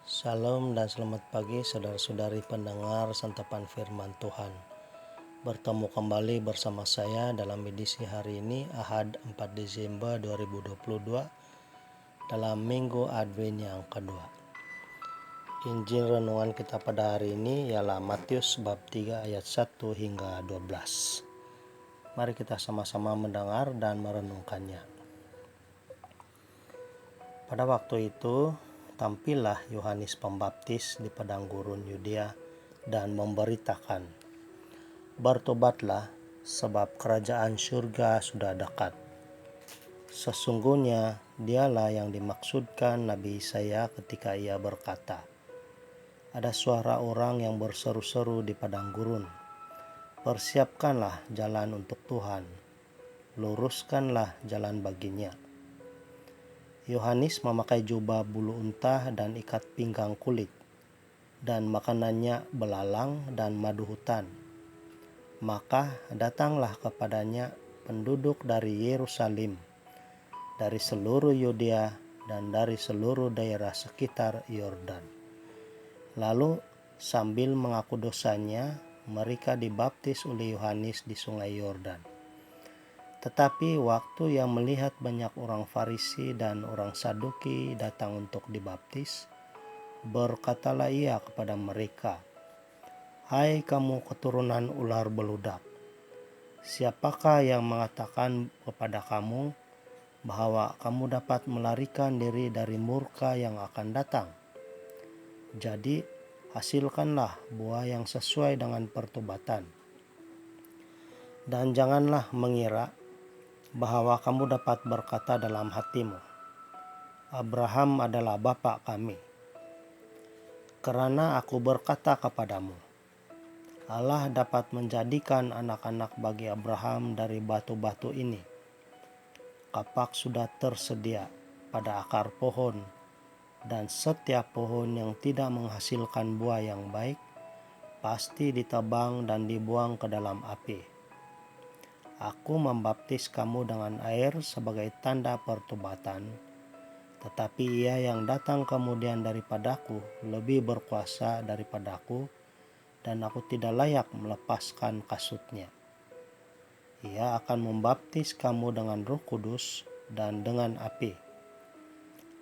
Salam dan selamat pagi saudara-saudari pendengar santapan firman Tuhan. Bertemu kembali bersama saya dalam edisi hari ini Ahad 4 Desember 2022 dalam Minggu Advent yang kedua. Injil renungan kita pada hari ini ialah Matius bab 3 ayat 1 hingga 12. Mari kita sama-sama mendengar dan merenungkannya. Pada waktu itu tampillah Yohanes Pembaptis di padang gurun Yudea dan memberitakan, "Bertobatlah, sebab kerajaan surga sudah dekat." Sesungguhnya dialah yang dimaksudkan Nabi Yesaya ketika ia berkata, "Ada suara orang yang berseru-seru di padang gurun, persiapkanlah jalan untuk Tuhan, luruskanlah jalan baginya." Yohanes memakai jubah bulu unta dan ikat pinggang kulit, dan makanannya belalang dan madu hutan. Maka datanglah kepadanya penduduk dari Yerusalem, dari seluruh Yudea dan dari seluruh daerah sekitar Yordan. Lalu sambil mengaku dosanya, mereka dibaptis oleh Yohanes di sungai Yordan. Tetapi waktu ia melihat banyak orang Farisi dan orang Saduki datang untuk dibaptis, berkatalah ia kepada mereka, "Hai kamu keturunan ular beludak, siapakah yang mengatakan kepada kamu bahwa kamu dapat melarikan diri dari murka yang akan datang? Jadi hasilkanlah buah yang sesuai dengan pertobatan. Dan janganlah mengira bahwa kamu dapat berkata dalam hatimu, 'Abraham adalah bapa kami.' Karena aku berkata kepadamu, Allah dapat menjadikan anak-anak bagi Abraham dari batu-batu ini. Kapak sudah tersedia pada akar pohon, dan setiap pohon yang tidak menghasilkan buah yang baik pasti ditebang dan dibuang ke dalam api. Aku membaptis kamu dengan air sebagai tanda pertobatan, tetapi ia yang datang kemudian daripadaku lebih berkuasa daripadaku, dan aku tidak layak melepaskan kasutnya. Ia akan membaptis kamu dengan Roh Kudus dan dengan api.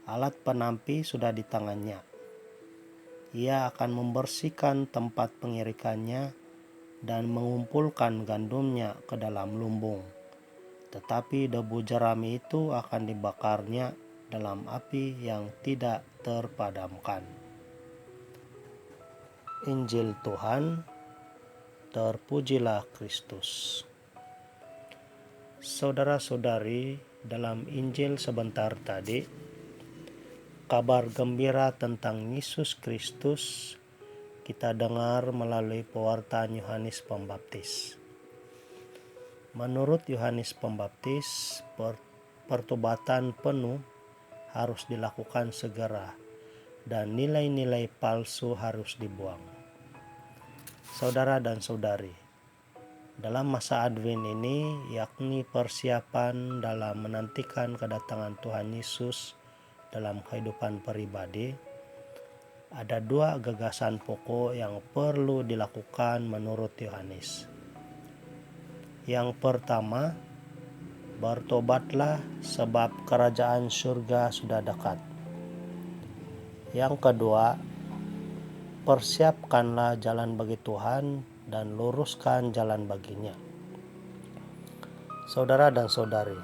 Alat penampi sudah di tangannya. Ia akan membersihkan tempat pengirikannya dan mengumpulkan gandumnya ke dalam lumbung. Tetapi debu jerami itu akan dibakarnya dalam api yang tidak terpadamkan." Injil Tuhan, terpujilah Kristus. Saudara-saudari, dalam Injil sebentar tadi, kabar gembira tentang Yesus Kristus kita dengar melalui pewartaan Yohanes Pembaptis. Menurut Yohanes Pembaptis, pertobatan penuh harus dilakukan segera dan nilai-nilai palsu harus dibuang. Saudara dan saudari, dalam masa Advent ini, yakni persiapan dalam menantikan kedatangan Tuhan Yesus dalam kehidupan pribadi, ada dua gagasan pokok yang perlu dilakukan menurut Yohanes. Yang pertama, bertobatlah sebab kerajaan surga sudah dekat. Yang kedua, persiapkanlah jalan bagi Tuhan dan luruskan jalan baginya. Saudara dan saudari,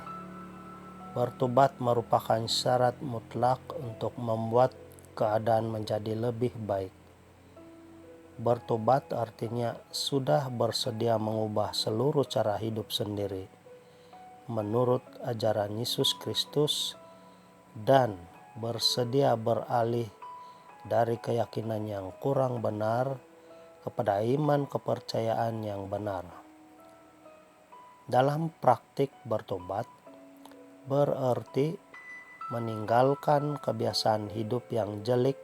bertobat merupakan syarat mutlak untuk membuat keadaan menjadi lebih baik. Bertobat artinya sudah bersedia mengubah seluruh cara hidup sendiri menurut ajaran Yesus Kristus dan bersedia beralih dari keyakinan yang kurang benar kepada iman kepercayaan yang benar. Dalam praktik bertobat berarti meninggalkan kebiasaan hidup yang jelek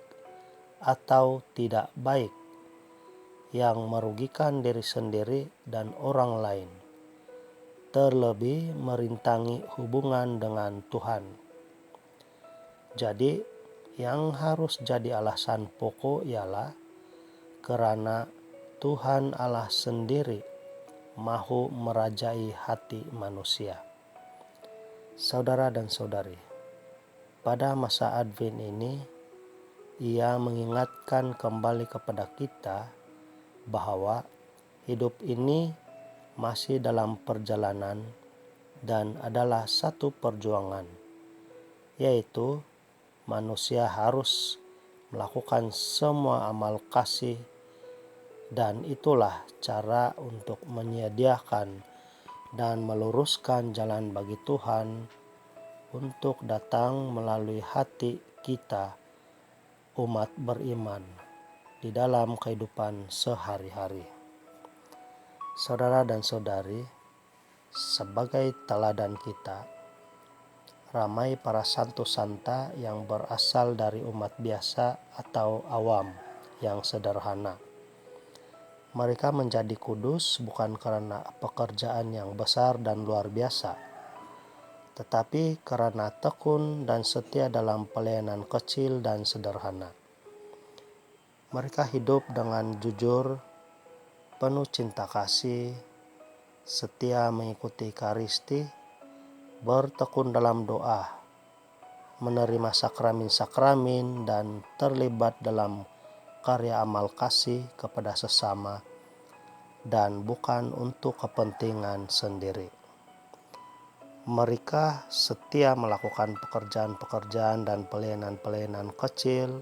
atau tidak baik yang merugikan diri sendiri dan orang lain, terlebih merintangi hubungan dengan Tuhan. Jadi, Yang harus jadi alasan pokok ialah karena Tuhan Allah sendiri mahu merajai hati manusia. Saudara dan saudari, pada masa Advent ini, Ia mengingatkan kembali kepada kita bahwa hidup ini masih dalam perjalanan dan adalah satu perjuangan, yaitu manusia harus melakukan semua amal kasih, dan itulah cara untuk menyediakan dan meluruskan jalan bagi Tuhan untuk datang melalui hati kita umat beriman di dalam kehidupan sehari-hari. Saudara dan saudari, sebagai teladan kita, ramai para santo santa yang berasal dari umat biasa atau awam yang sederhana. Mereka menjadi kudus bukan karena pekerjaan yang besar dan luar biasa, tetapi karena tekun dan setia dalam pelayanan kecil dan sederhana. Mereka hidup dengan jujur, penuh cinta kasih, setia mengikuti Ekaristi, bertekun dalam doa, menerima sakramen-sakramen, dan terlibat dalam karya amal kasih kepada sesama dan bukan untuk kepentingan sendiri. Mereka setia melakukan pekerjaan-pekerjaan dan pelayanan-pelayanan kecil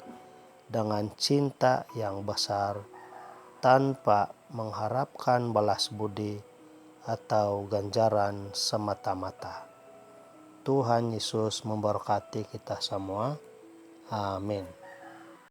dengan cinta yang besar tanpa mengharapkan balas budi atau ganjaran semata-mata. Tuhan Yesus memberkati kita semua. Amin.